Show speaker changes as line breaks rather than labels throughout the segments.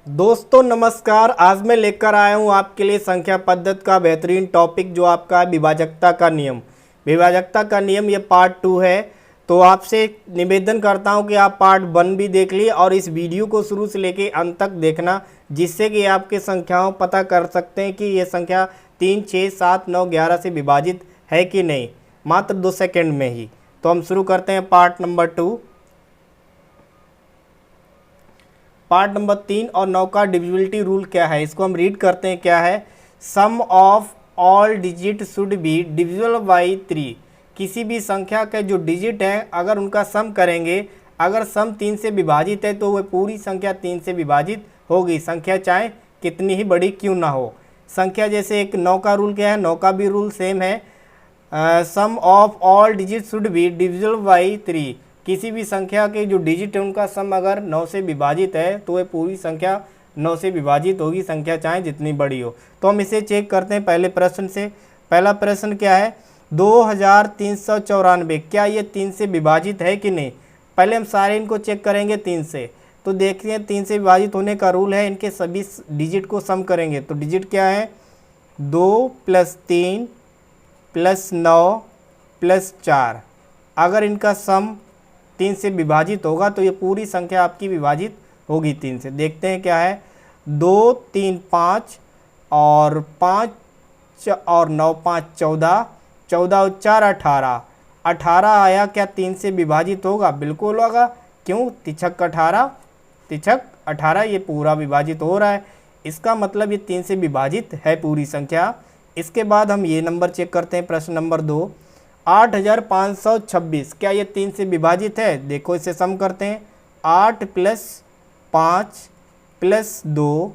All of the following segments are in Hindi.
दोस्तों नमस्कार। आज मैं लेकर आया हूँ आपके लिए संख्या पद्धति का बेहतरीन टॉपिक जो आपका है विभाजकता का नियम। विभाजकता का नियम ये पार्ट 2 है। तो आपसे निवेदन करता हूँ कि आप पार्ट 1 भी देख लिए और इस वीडियो को शुरू से लेके अंत तक देखना, जिससे कि आपके संख्याओं पता कर सकते हैं कि ये संख्या 3, 6, 7, 9, 11 से विभाजित है कि नहीं, मात्र 2 सेकेंड में ही। तो हम शुरू करते हैं पार्ट नंबर 2। पार्ट नंबर 3 और 9 का डिविजिबिलिटी रूल क्या है, इसको हम रीड करते हैं। क्या है? Sum of all digit should be divisible by 3। किसी भी संख्या के जो डिजिट हैं अगर उनका सम करेंगे, अगर सम 3 से विभाजित है तो वह पूरी संख्या 3 से विभाजित होगी, संख्या चाहे कितनी ही बड़ी क्यों ना हो। संख्या जैसे एक 9 का रूल क्या है, 9 का भी रूल सेम है। Sum of all digit should be divisible by 3। किसी भी संख्या के जो डिजिट है उनका सम अगर 9 से विभाजित है तो वह पूरी संख्या 9 से विभाजित होगी, संख्या चाहे जितनी बड़ी हो। तो हम इसे चेक करते हैं पहले प्रश्न से। पहला प्रश्न क्या है? 2394, क्या ये 3 से विभाजित है कि नहीं। पहले हम सारे इनको चेक करेंगे 3 से। तो देखते हैं 3 से विभाजित होने का रूल है, इनके सभी डिजिट को सम करेंगे। तो डिजिट क्या है? 2 + 3 + 9 + 4। अगर इनका सम 3 से विभाजित होगा तो ये पूरी संख्या आपकी विभाजित होगी 3 से। देखते हैं क्या है। 2, 3, 5 और 5 और 9, 5, 14, 14 और 4, 18। 18 आया, क्या 3 से विभाजित होगा? बिल्कुल होगा। क्यों? तिछक 18, तिछक 18 ये पूरा विभाजित हो रहा है, इसका मतलब ये 3 से विभाजित है पूरी संख्या। इसके बाद हम ये नंबर चेक करते हैं, प्रश्न नंबर 2। 8526, क्या ये 3 से विभाजित है? देखो इसे सम करते हैं। 8 + 5 + 2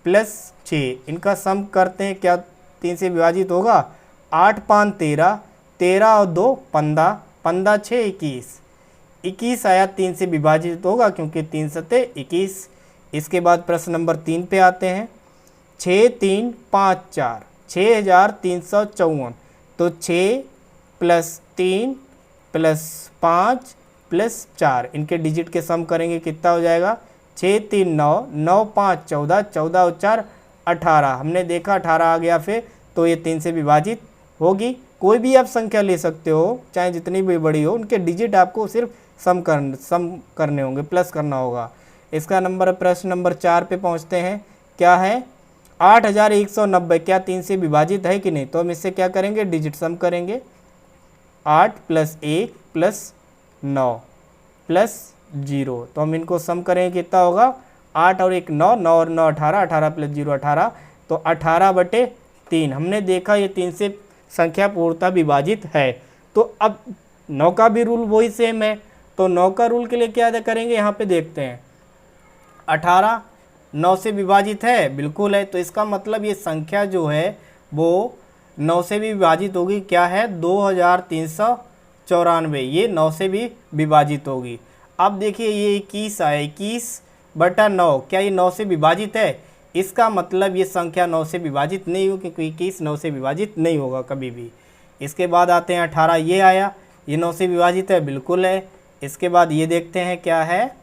+ 6, इनका सम करते हैं, क्या 3 से विभाजित होगा? 8, 5, 13, 13 और 2 15, 15, 6, 21। 21 आया, 3 से विभाजित होगा क्योंकि 3 सते 21। इसके बाद प्रश्न नंबर 3 पे आते हैं। 6, 3, 5, 4, 6354। तो 6 + 3 + 5 + 4, इनके डिजिट के सम करेंगे, कितना हो जाएगा? 6, 3, 9, 9, 5, 14, 14 और 4, 18। हमने देखा 18 आ गया फिर, तो ये 3 से विभाजित होगी। कोई भी आप संख्या ले सकते हो, चाहे जितनी भी बड़ी हो, उनके डिजिट आपको सिर्फ सम करने होंगे, प्लस करना होगा। इसका नंबर प्रश्न नंबर 4 पे पहुँचते हैं। क्या है? 8190, क्या 3 से विभाजित है कि नहीं। तो हम इससे क्या करेंगे? डिजिट सम करेंगे। 8 + 1 + 9 + 0। तो हम इनको सम करेंगे, कितना होगा? 8 और 1 9, 9 और 9 18, 18 + 0 18। तो 18/3। हमने देखा ये 3 से संख्या पूर्णतः विभाजित है। तो अब 9 का भी रूल वही सेम है। तो 9 का रूल के लिए क्या करेंगे, यहाँ पे देखते हैं। 18 9 से विभाजित है, बिल्कुल है। तो इसका मतलब ये संख्या जो है वो 9 से भी विभाजित होगी। क्या है? 2394, ये 9 से भी विभाजित होगी। अब देखिए ये 21 आया, 21/9, क्या ये 9 से विभाजित है? इसका मतलब ये संख्या 9 से विभाजित नहीं होगी, क्योंकि 21 9 से विभाजित नहीं होगा कभी भी। इसके बाद आते हैं 18, ये आया, ये 9 से विभाजित है, बिल्कुल है। इसके बाद ये देखते हैं क्या है,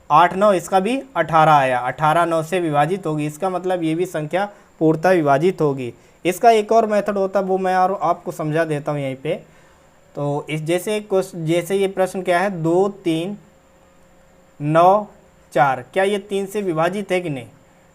8 9, इसका भी 18 आया, 18 9 से विभाजित होगी, इसका मतलब ये भी संख्या पूर्णतः विभाजित होगी। इसका एक और मेथड होता है, वो मैं और आपको समझा देता हूँ यहीं पे। तो इस जैसे ये प्रश्न क्या है, 2 3 9 4, क्या ये 3 से विभाजित है कि नहीं।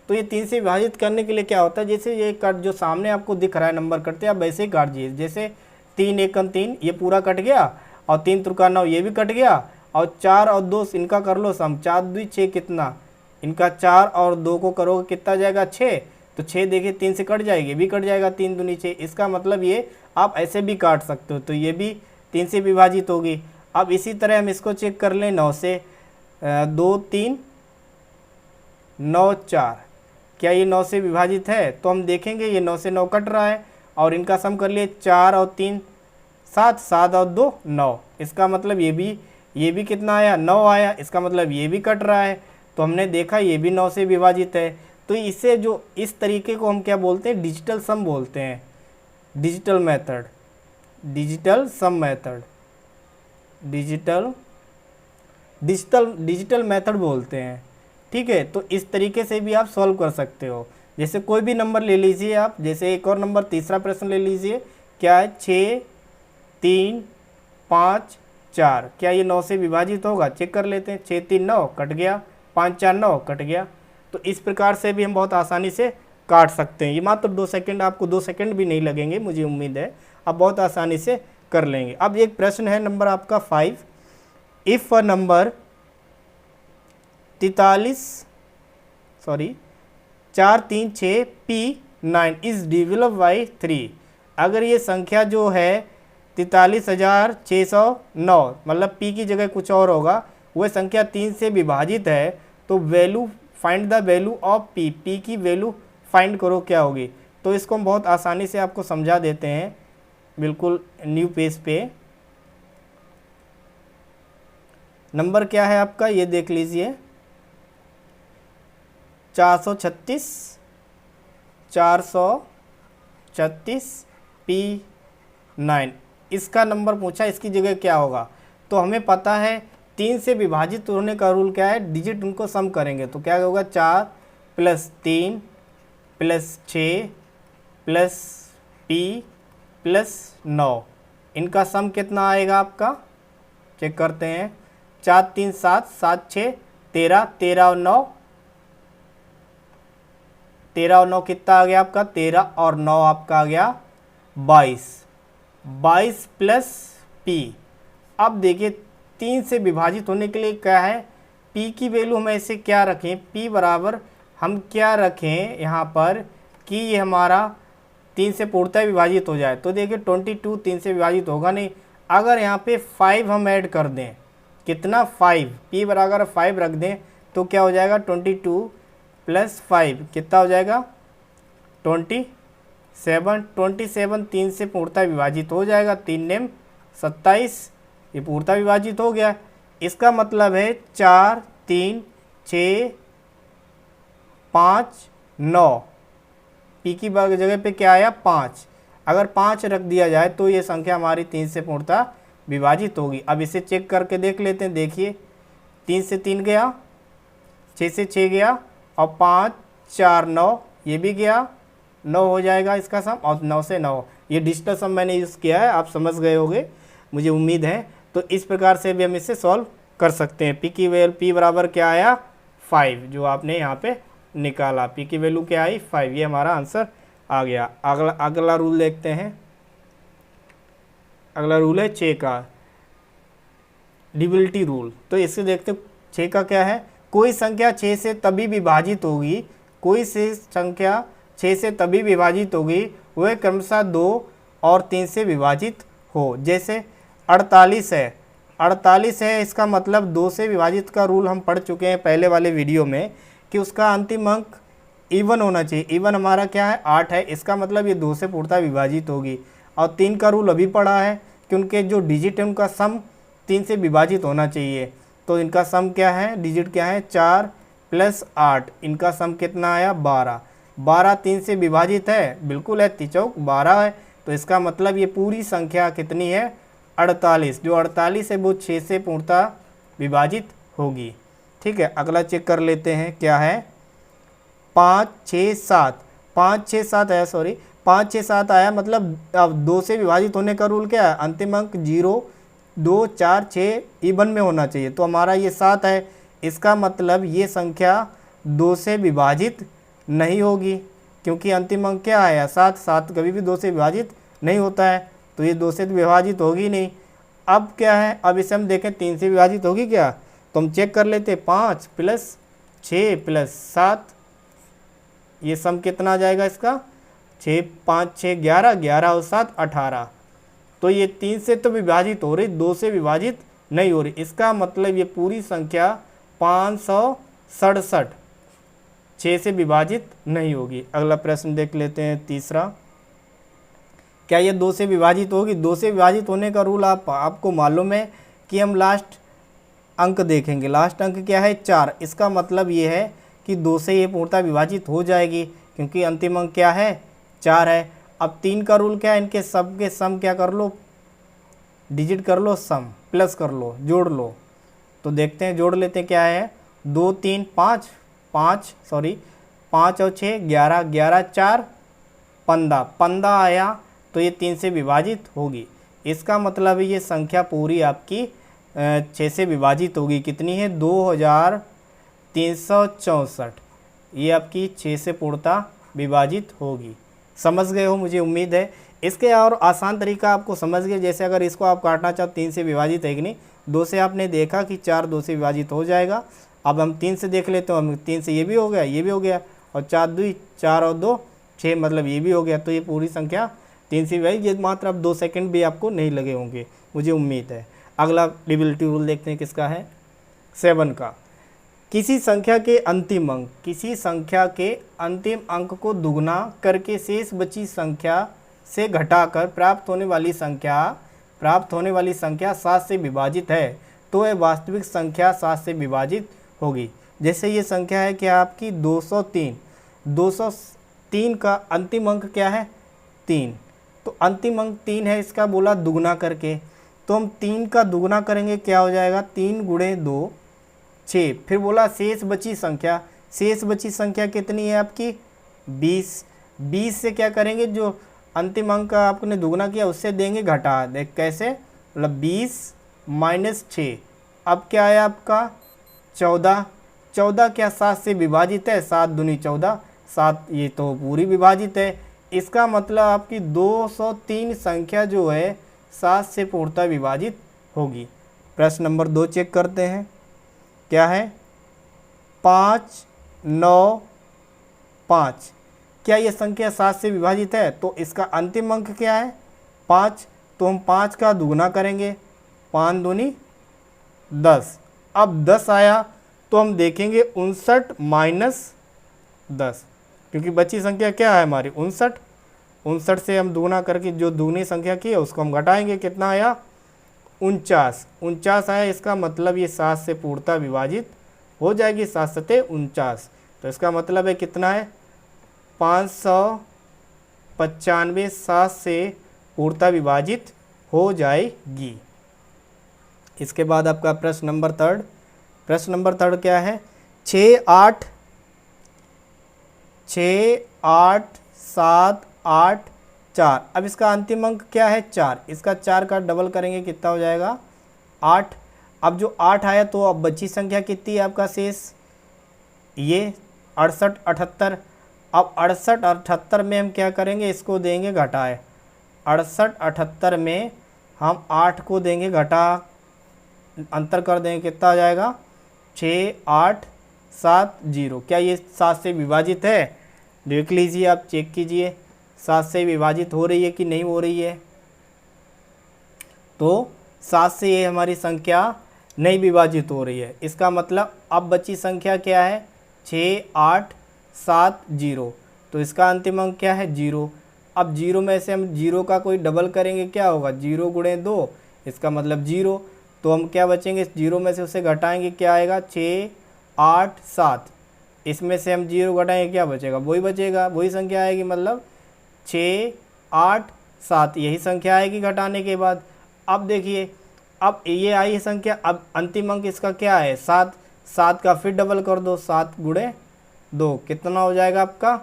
तो ये 3 से विभाजित करने के लिए क्या होता है, जैसे ये कट जो सामने आपको दिख रहा है नंबर कटते हैं, आप वैसे ही काट दीजिए। जैसे 3 1 3, ये पूरा कट गया, और 3 3 9, ये भी कट गया, और 4 और 2 इनका कर लो सम, 4 2 6, कितना, इनका 4 और 2 को करोगे कितना जाएगा? 6। तो 6 देखिए 3 से कट जाएगी, भी कट जाएगा, 3 दूनी 6। इसका मतलब ये आप ऐसे भी काट सकते हो, तो ये भी 3 से विभाजित होगी। अब इसी तरह हम इसको चेक कर लें 9 से। 2 3 9 4, क्या ये 9 से विभाजित है? तो हम देखेंगे ये 9 से 9 कट रहा है, और इनका सम कर लिए, 4 और 3 7, 7 और 2 9। इसका मतलब ये भी कितना आया? 9 आया। इसका मतलब ये भी कट रहा है, तो हमने देखा ये भी 9 से विभाजित है। तो इससे जो इस तरीके को हम क्या बोलते हैं? डिजिटल सम बोलते हैं, digital method, digital sum method, digital method बोलते हैं। ठीक है, तो इस तरीके से भी आप सॉल्व कर सकते हो। जैसे कोई भी नंबर ले लीजिए आप, जैसे एक और नंबर तीसरा प्रश्न ले लीजिए, क्या है 6 3 5 4, क्या ये 9 से विभाजित होगा? चेक कर लेते हैं। 6 3 9 कट गया, 5 4 9 कट गया। तो इस प्रकार से भी हम बहुत आसानी से काट सकते हैं। ये मात्र 2 सेकंड, आपको 2 सेकंड भी नहीं लगेंगे, मुझे उम्मीद है आप बहुत आसानी से कर लेंगे। अब एक प्रश्न है नंबर आपका 5, if a number 4 3 6 P9 is डिविल्ड बाई 3, अगर ये संख्या जो है 43,609, मतलब P की जगह कुछ और होगा, वह संख्या 3 से विभाजित है, तो value find the value of P, P की वैल्यू फाइंड करो क्या होगी। तो इसको हम बहुत आसानी से आपको समझा देते हैं, बिल्कुल न्यू पेज पे। नंबर क्या है आपका, ये देख लीजिए, 436 P9, इसका नंबर पूछा, इसकी जगह क्या होगा। तो हमें पता है 3 से विभाजित होने का रूल क्या है, डिजिट उनको सम करेंगे, तो क्या होगा 4 + 3 + 6 + P + 9, इनका सम कितना आएगा आपका, चेक करते हैं। 4 3 7 7 6 13, 13 और 9, 13 और 9 कितना आ गया आपका, 13 और 9 आपका आ गया 22, 22 + P। अब देखिए 3 से विभाजित होने के लिए क्या है, P की वैल्यू हम ऐसे क्या रखें, P बराबर हम क्या रखें यहाँ पर कि ये हमारा 3 से पूर्णतः विभाजित हो जाए। तो देखिए 22 3 से विभाजित होगा नहीं। अगर यहाँ पे 5 हम ऐड कर दें, कितना 5, P बराबर 5 रख दें, तो क्या हो जाएगा 22 + 5 कितना हो जाएगा 27, 27 3 से पूर्णतः विभाजित हो जाएगा, 3 नेम 27, ये पूर्णतः विभाजित हो गया। इसका मतलब है 4 3 6 5 9, P की जगह पे क्या आया 5, अगर 5 रख दिया जाए तो ये संख्या हमारी 3 से पूर्णतः विभाजित होगी। अब इसे चेक करके देख लेते हैं। देखिए 3 से 3 गया, 6 से 6 गया, और 5 4 9 ये भी गया, 9 हो जाएगा इसका सम, और 9 से 9, ये डिजिटल सम मैंने यूज़ किया है, आप समझ गए होंगे मुझे उम्मीद है। तो इस प्रकार से भी हम इसे सॉल्व कर सकते हैं। P की वैल्यू P बराबर क्या आया 5, जो आपने यहाँ पे निकाला, P की वैल्यू क्या आई 5, ये हमारा आंसर आ गया। अगला रूल देखते हैं। अगला रूल है 6 का, डिविजिबिलिटी रूल। तो इससे देखते 6 का क्या है, कोई संख्या 6 से तभी विभाजित होगी, कोई से संख्या 6 से तभी विभाजित होगी वह क्रमशः 2 और 3 से विभाजित हो। जैसे 48 है, 48 है, इसका मतलब 2 से विभाजित का रूल हम पढ़ चुके हैं पहले वाले वीडियो में कि उसका अंतिम अंक इवन होना चाहिए। इवन हमारा क्या है 8 है, इसका मतलब ये 2 से पूर्णतः विभाजित होगी। और 3 का रूल अभी पढ़ा है कि उनके जो डिजिट है उनका सम 3 से विभाजित होना चाहिए। तो इनका सम क्या है, डिजिट क्या है 4 + 8, इनका सम कितना आया 12, 12 3 से विभाजित है, बिल्कुल है, 3 चौक 12 है। तो इसका मतलब ये पूरी संख्या कितनी है 48, जो 48 है वो 6 से पूर्णतः विभाजित होगी। ठीक है, अगला चेक कर लेते हैं क्या है 5 6 7, 5 6 7 आया, सॉरी 5 6 7 आया, मतलब अब 2 से विभाजित होने का रूल क्या है, अंतिम अंक 0 2 4 6 इवन में होना चाहिए। तो हमारा ये 7 है, इसका मतलब ये संख्या 2 से विभाजित नहीं होगी, क्योंकि अंतिम अंक क्या आया 7, 7 कभी भी 2 से विभाजित नहीं होता है, तो ये 2 से विभाजित होगी नहीं। अब क्या है, अब इसे हम देखें 3 से विभाजित होगी क्या, तो हम चेक कर लेते 5 + 6 + 7, ये सम कितना आ जाएगा इसका 6 5 6 11, 11 और 7 18। तो ये 3 से तो विभाजित हो रही, 2 से विभाजित नहीं हो रही, इसका मतलब ये पूरी संख्या 567 6 से विभाजित नहीं होगी। अगला प्रश्न देख लेते हैं तीसरा, क्या ये 2 से विभाजित होगी। 2 से विभाजित होने का रूल आपको मालूम है कि हम लास्ट अंक देखेंगे, लास्ट अंक क्या है 4, इसका मतलब ये है कि 2 से ये पूर्णतः विभाजित हो जाएगी, क्योंकि अंतिम अंक क्या है 4 है। अब 3 का रूल क्या है, इनके सब के सम क्या कर लो, डिजिट कर लो, सम प्लस कर लो, जोड़ लो। तो देखते हैं, जोड़ लेते हैं क्या है 2 3 5 5 और 6 11, 11 4 15, 15 आया तो ये 3 से विभाजित होगी। इसका मतलब है ये संख्या पूरी आपकी 6 से विभाजित होगी। कितनी है? 2364। ये आपकी 6 से पूर्णतः विभाजित होगी। समझ गए हो मुझे उम्मीद है। इसके और आसान तरीका आपको समझ गए। जैसे अगर इसको आप काटना चाहो 3 से विभाजित है कि नहीं, 2 से आपने देखा कि 4 2 से विभाजित हो जाएगा। अब हम 3 से देख लेते हो, हम 3 से ये भी हो गया, ये भी हो गया, और 4 2 4 और 2 6, मतलब ये भी हो गया। तो ये पूरी संख्या 3 से विभाजित। ये मात्र अब 2 सेकंड भी आपको नहीं लगे होंगे, मुझे उम्मीद है। अगला डिविजिबिलिटी रूल देखते हैं किसका है, 7 का। किसी संख्या के अंतिम अंक को दुगना करके शेष बची संख्या से घटाकर प्राप्त होने वाली संख्या 7 से विभाजित है तो यह वास्तविक संख्या 7 से विभाजित होगी। जैसे ये संख्या है क्या आपकी 203, 203 का अंतिम अंक क्या है? 3। तो अंतिम अंक 3 है, इसका बोला दुगना करके, तो हम 3 का दुगना करेंगे, क्या हो जाएगा? 3 गुणे 2 6। फिर बोला शेष बची संख्या कितनी है आपकी? 20। 20 से क्या करेंगे? जो अंतिम अंक का आपने दुगना किया उससे देंगे घटा। देख कैसे, मतलब 20 माइनस 6, अब क्या है आपका? 14। 14 क्या 7 से विभाजित है? 7 दूनी 14, 7 ये तो पूरी विभाजित है। इसका मतलब आपकी 203 संख्या जो है 7 से पूर्णतः विभाजित होगी। प्रश्न नंबर 2 चेक करते हैं, क्या है? 5 9 5, क्या ये संख्या 7 से विभाजित है? तो इसका अंतिम अंक क्या है? 5। तो हम 5 का दुगना करेंगे, 5 दूनी 10। अब 10 आया तो हम देखेंगे 59 माइनस 10, क्योंकि बची संख्या क्या है हमारी? 59। 59 से हम दुगना करके जो दुगनी संख्या की है उसको हम घटाएंगे, कितना आया? 49। 49 आया, इसका मतलब ये 7 से पूर्णतः विभाजित हो जाएगी, 7 सते 49। तो इसका मतलब है कितना है? 595 7 से पूर्णतः विभाजित हो जाएगी। इसके बाद आपका प्रश्न नंबर 3। प्रश्न नंबर 3 क्या है? 6 8 7 8 4। अब इसका अंतिम अंक क्या है? 4। इसका 4 का डबल करेंगे, कितना हो जाएगा? 8। अब जो 8 आया तो अब बची संख्या कितनी है आपका शेष? ये 68 78। अब 68 78 में हम क्या करेंगे? इसको देंगे घटाए। 68 78 में हम 8 को देंगे घटा, अंतर कर देंगे, कितना आ जाएगा? 6 8 7 0। क्या ये 7 से विभाजित है? देख लीजिए, आप चेक कीजिए 7 से विभाजित हो रही है कि नहीं हो रही है। तो 7 से ये हमारी संख्या नहीं विभाजित हो रही है। इसका मतलब अब बची संख्या क्या है? 6 8 7 0। तो इसका अंतिम अंक क्या है? 0। अब 0 में से हम 0 का कोई डबल करेंगे, क्या होगा? 0 गुणे 2, इसका मतलब 0। तो हम क्या बचेंगे? 0 में से उसे घटाएंगे, क्या आएगा? 6 8 7। इसमें से हम 0 घटाएंगे, क्या बचेगा? वही बचेगा, वही संख्या आएगी, मतलब 6 8 7 यही संख्या आएगी घटाने के बाद। अब देखिए, अब ये आई है संख्या, अब अंतिम अंक इसका क्या है? 7। 7 का फिर डबल कर दो, 7 गुणे 2, कितना हो जाएगा आपका?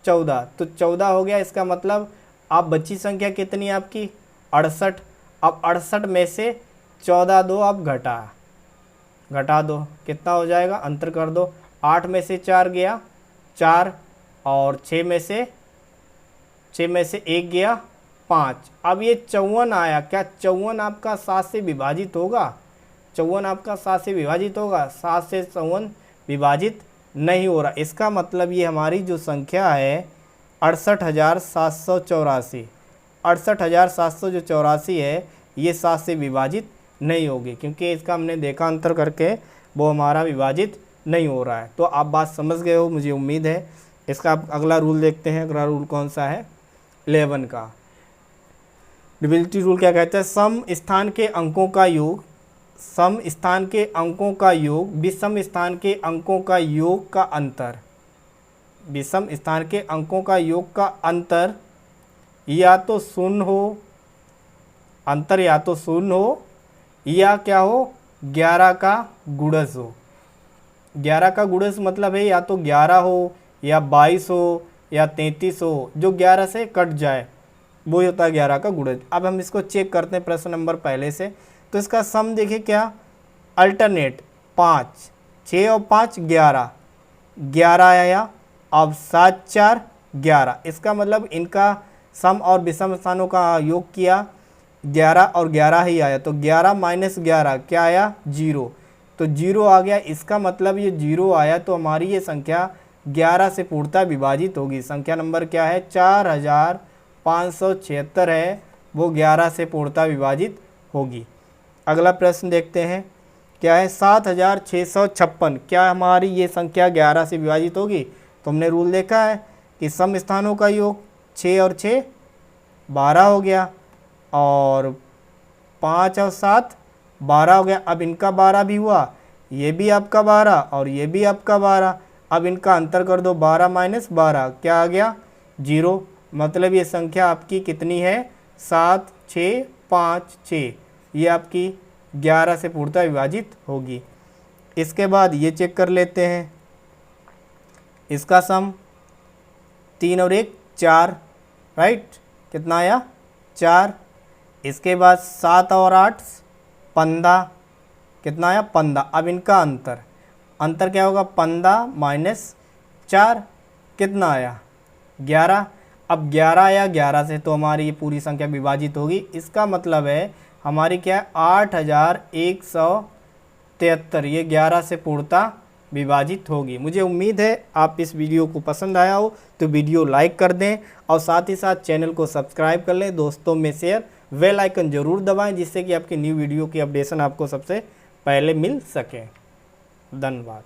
14। तो 14 हो गया। इसका मतलब अब बची संख्या कितनी है आपकी? 68। अब 68 में से 14 दो आप घटा दो, कितना हो जाएगा? अंतर कर दो। 8 में से 4 गया 4, और 6 में से 1 गया 5। अब ये 54 आया। क्या 54 आपका 7 से विभाजित होगा? 54 आपका 7 से विभाजित होगा? 7 से 54 विभाजित नहीं हो रहा। इसका मतलब ये हमारी जो संख्या है 68,784, 68,784 है, ये 7 से विभाजित नहीं होगी, क्योंकि इसका हमने देखा अंतर करके, वो हमारा विभाजित नहीं हो रहा है। तो आप बात समझ गए हो, मुझे उम्मीद है। इसका अगला रूल देखते हैं। अगला रूल कौन सा है? 11 का। डिविजिबिलिटी रूल क्या कहता है? सम स्थान के अंकों का योग विषम स्थान के अंकों का योग का अंतर, विषम स्थान के अंकों का योग का अंतर या तो शून्य हो, अंतर या तो शून्य हो, या क्या हो? 11 का गुणज हो। 11 का गुणज मतलब है या तो 11 हो या 22 हो या 33 हो, जो 11 से कट जाए वो होता है 11 का गुणज। अब हम इसको चेक करते हैं प्रश्न नंबर पहले से। तो इसका सम देखिए क्या, अल्टरनेट 5, 6 और 5 11, 11 आया। अब 7 4 11, इसका मतलब इनका सम और विषम स्थानों का योग किया, 11 और 11 ही आया। तो 11 माइनस 11 क्या आया, 0। तो 0 आ गया, इसका मतलब ये 0 आया। तो हमारी ये संख्या 11 से पूर्णतः विभाजित होगी। संख्या नंबर क्या है, 4576 है, वो 11 से पूर्णतः विभाजित होगी। अगला प्रश्न देखते हैं, क्या है 7656, क्या हमारी ये संख्या 11 से विभाजित होगी। तो हमने रूल देखा है कि सम स्थानों का योग 6 और 6 12 हो गया, और 5 और 7 12 हो गया। अब इनका 12 भी हुआ, ये भी आपका 12 और ये भी आपका 12। अब इनका अंतर कर दो, 12 माइनस 12 क्या आ गया, 0। मतलब ये संख्या आपकी कितनी है, 7 6 5 6, ये आपकी 11 से पूर्णतः विभाजित होगी। इसके बाद ये चेक कर लेते हैं, इसका सम 3 और 1 4, राइट, कितना आया 4। इसके बाद 7 और 8 15, कितना आया 15। अब इनका अंतर क्या होगा, 15 माइनस 4 कितना आया 11। अब 11 आया 11 से, तो हमारी ये पूरी संख्या विभाजित होगी। इसका मतलब है हमारी क्या है 8173, ये 11 से पूर्णतः विभाजित होगी। मुझे उम्मीद है आप इस वीडियो को पसंद आया हो तो वीडियो लाइक कर दें, और साथ ही साथ चैनल को सब्सक्राइब कर लें, दोस्तों में शेयर, बेल आइकन ज़रूर दबाएं, जिससे कि आपकी न्यू वीडियो की अपडेशन आपको सबसे पहले मिल सके। धन्यवाद।